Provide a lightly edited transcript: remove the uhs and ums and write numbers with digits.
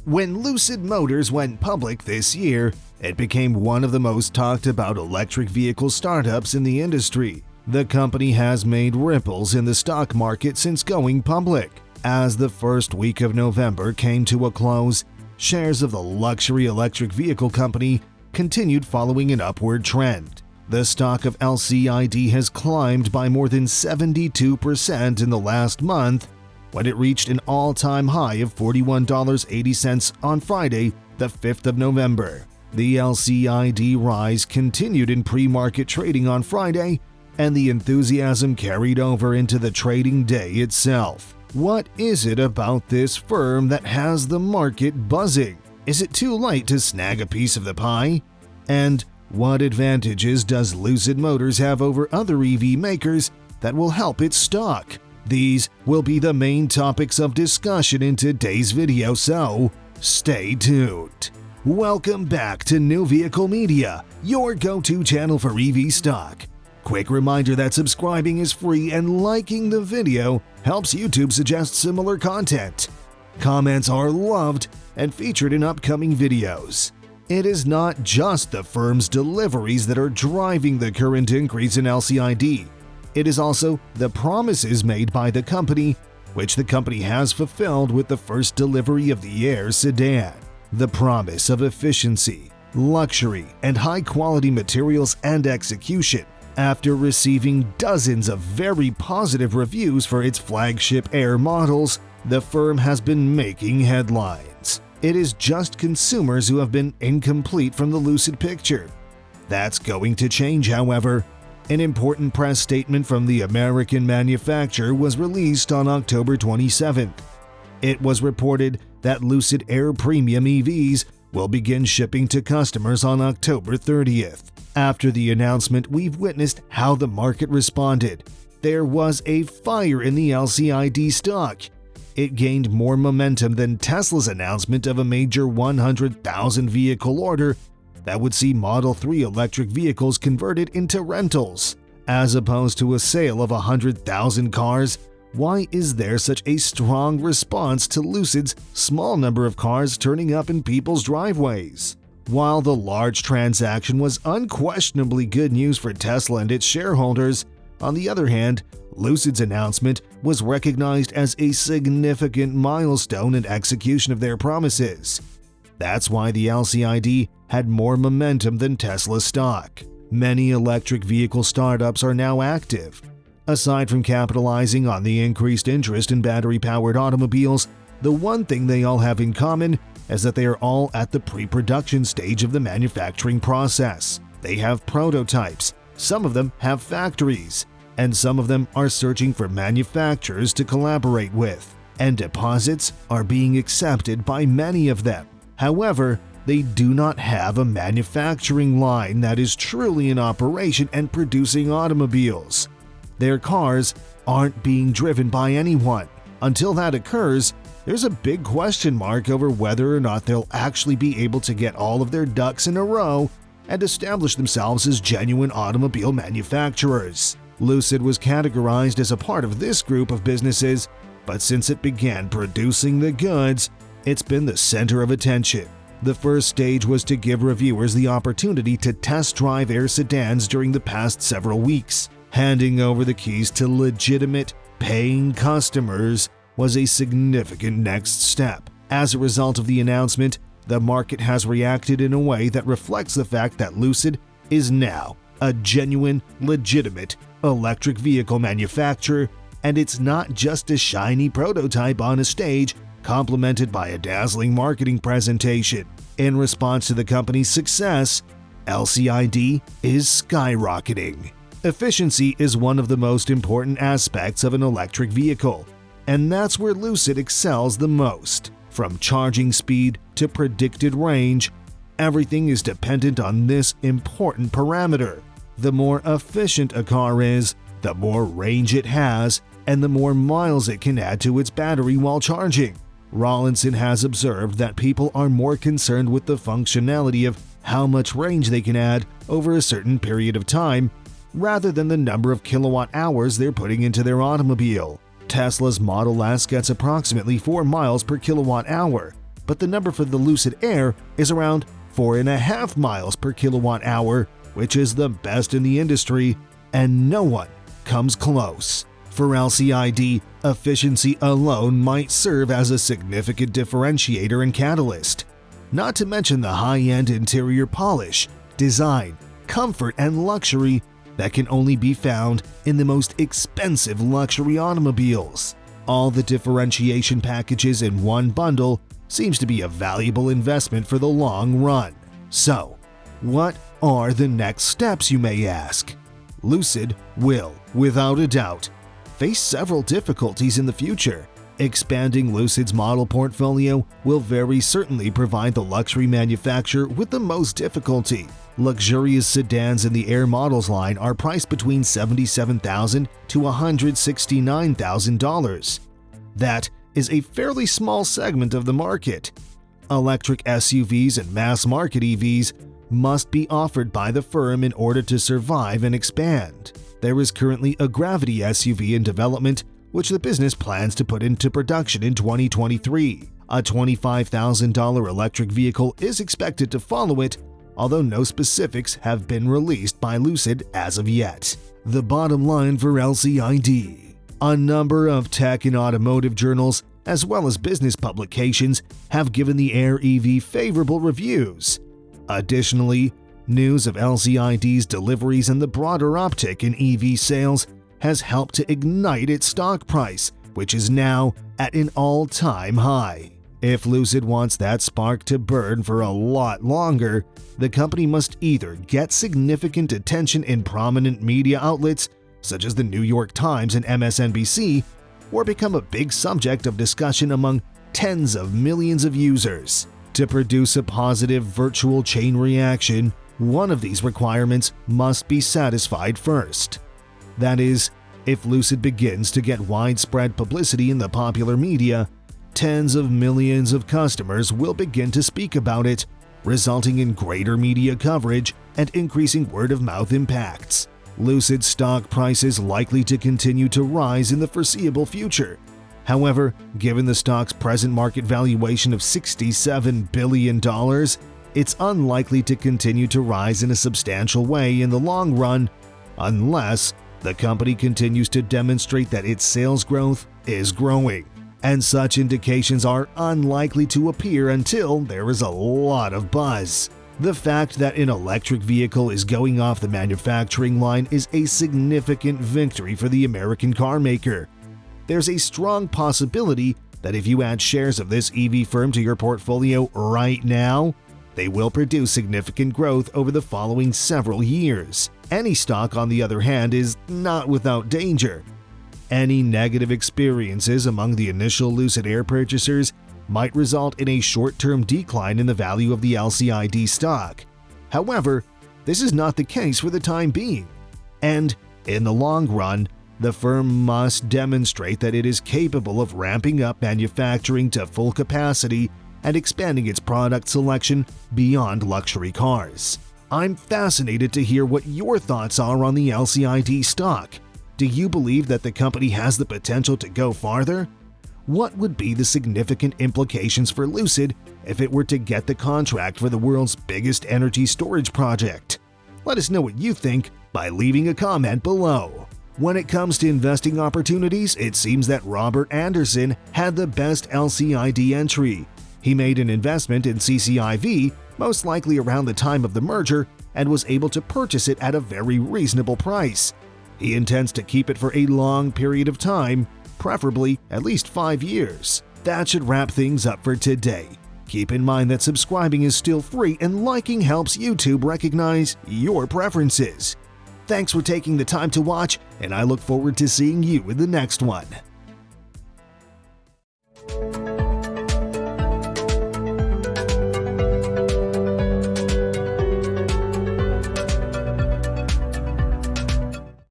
When Lucid Motors went public this year, it became one of the most talked about electric vehicle startups in the industry. The company has made ripples in the stock market since going public. As the first week of November came to a close, shares of the luxury electric vehicle company continued following an upward trend. The stock of LCID has climbed by more than 72% in the last month, when it reached an all-time high of $41.80 on Friday, the 5th of November. The LCID rise continued in pre-market trading on Friday, and the enthusiasm carried over into the trading day itself. What is it about this firm that has the market buzzing? Is it too late to snag a piece of the pie? And what advantages does Lucid Motors have over other EV makers that will help its stock? These will be the main topics of discussion in today's video, so stay tuned. Welcome back to New Vehicle Media, your go-to channel for EV stock. Quick reminder that subscribing is free and liking the video helps YouTube suggest similar content. Comments are loved and featured in upcoming videos. It is not just the firm's deliveries that are driving the current increase in LCID. It is also the promises made by the company, which the company has fulfilled with the first delivery of the Air sedan. The promise of efficiency, luxury, and high-quality materials and execution. After receiving dozens of very positive reviews for its flagship Air models, the firm has been making headlines. It is just consumers who have been incomplete from the Lucid picture. That's going to change, however. An important press statement from the American manufacturer was released on October 27th. It was reported that Lucid Air Premium EVs will begin shipping to customers on October 30th. After the announcement, we've witnessed how the market responded. There was a fire in the LCID stock. It gained more momentum than Tesla's announcement of a major 100,000 vehicle order that would see Model 3 electric vehicles converted into rentals. As opposed to a sale of 100,000 cars, why is there such a strong response to Lucid's small number of cars turning up in people's driveways? While the large transaction was unquestionably good news for Tesla and its shareholders, on the other hand, Lucid's announcement was recognized as a significant milestone in execution of their promises. That's why the LCID had more momentum than Tesla stock. Many electric vehicle startups are now active. Aside from capitalizing on the increased interest in battery-powered automobiles, the one thing they all have in common is that they are all at the pre-production stage of the manufacturing process. They have prototypes, some of them have factories, and some of them are searching for manufacturers to collaborate with, and deposits are being accepted by many of them. However, they do not have a manufacturing line that is truly in operation and producing automobiles. Their cars aren't being driven by anyone. Until that occurs, there's a big question mark over whether or not they'll actually be able to get all of their ducks in a row and establish themselves as genuine automobile manufacturers. Lucid was categorized as a part of this group of businesses, but since it began producing the goods, it's been the center of attention. The first stage was to give reviewers the opportunity to test drive Air sedans during the past several weeks. Handing over the keys to legitimate, paying customers was a significant next step. As a result of the announcement, the market has reacted in a way that reflects the fact that Lucid is now a genuine, legitimate electric vehicle manufacturer, and it's not just a shiny prototype on a stage complemented by a dazzling marketing presentation. In response to the company's success, LCID is skyrocketing. Efficiency is one of the most important aspects of an electric vehicle, and that's where Lucid excels the most. From charging speed to predicted range, everything is dependent on this important parameter. The more efficient a car is, the more range it has, and the more miles it can add to its battery while charging. Rawlinson has observed that people are more concerned with the functionality of how much range they can add over a certain period of time, rather than the number of kilowatt hours they're putting into their automobile. Tesla's Model S gets approximately 4 miles per kilowatt hour, but the number for the Lucid Air is around 4.5 miles per kilowatt hour, which is the best in the industry, and no one comes close. For LCID, efficiency alone might serve as a significant differentiator and catalyst. Not to mention the high-end interior polish, design, comfort, and luxury that can only be found in the most expensive luxury automobiles. All the differentiation packages in one bundle seems to be a valuable investment for the long run. So, what are the next steps, you may ask? Lucid will, without a doubt, face several difficulties in the future. Expanding Lucid's model portfolio will very certainly provide the luxury manufacturer with the most difficulty. Luxurious sedans in the Air models line are priced between $77,000 to $169,000. That is a fairly small segment of the market. Electric SUVs and mass-market EVs must be offered by the firm in order to survive and expand. There is currently a Gravity SUV in development, which the business plans to put into production in 2023. A $25,000 electric vehicle is expected to follow it, although no specifics have been released by Lucid as of yet. The bottom line for LCID: a number of tech and automotive journals, as well as business publications, have given the Air EV favorable reviews. Additionally, news of LCID's deliveries and the broader uptick in EV sales has helped to ignite its stock price, which is now at an all-time high. If Lucid wants that spark to burn for a lot longer, the company must either get significant attention in prominent media outlets such as the New York Times and MSNBC, or become a big subject of discussion among tens of millions of users. To produce a positive virtual chain reaction, one of these requirements must be satisfied first. That is, if Lucid begins to get widespread publicity in the popular media, tens of millions of customers will begin to speak about it, resulting in greater media coverage and increasing word-of-mouth impacts. Lucid's stock price is likely to continue to rise in the foreseeable future. However, given the stock's present market valuation of $67 billion, it's unlikely to continue to rise in a substantial way in the long run, unless the company continues to demonstrate that its sales growth is growing. And such indications are unlikely to appear until there is a lot of buzz. The fact that an electric vehicle is going off the manufacturing line is a significant victory for the American car maker. There's a strong possibility that if you add shares of this EV firm to your portfolio right now, they will produce significant growth over the following several years. Any stock, on the other hand, is not without danger. Any negative experiences among the initial Lucid Air purchasers might result in a short-term decline in the value of the LCID stock. However, this is not the case for the time being, and in the long run, the firm must demonstrate that it is capable of ramping up manufacturing to full capacity and expanding its product selection beyond luxury cars. I'm fascinated to hear what your thoughts are on the LCID stock. Do you believe that the company has the potential to go farther? What would be the significant implications for Lucid if it were to get the contract for the world's biggest energy storage project? Let us know what you think by leaving a comment below. When it comes to investing opportunities, it seems that Robert Anderson had the best LCID entry. He made an investment in CCIV, most likely around the time of the merger, and was able to purchase it at a very reasonable price. He intends to keep it for a long period of time, preferably at least 5 years. That should wrap things up for today. Keep in mind that subscribing is still free and liking helps YouTube recognize your preferences. Thanks for taking the time to watch, and I look forward to seeing you in the next one.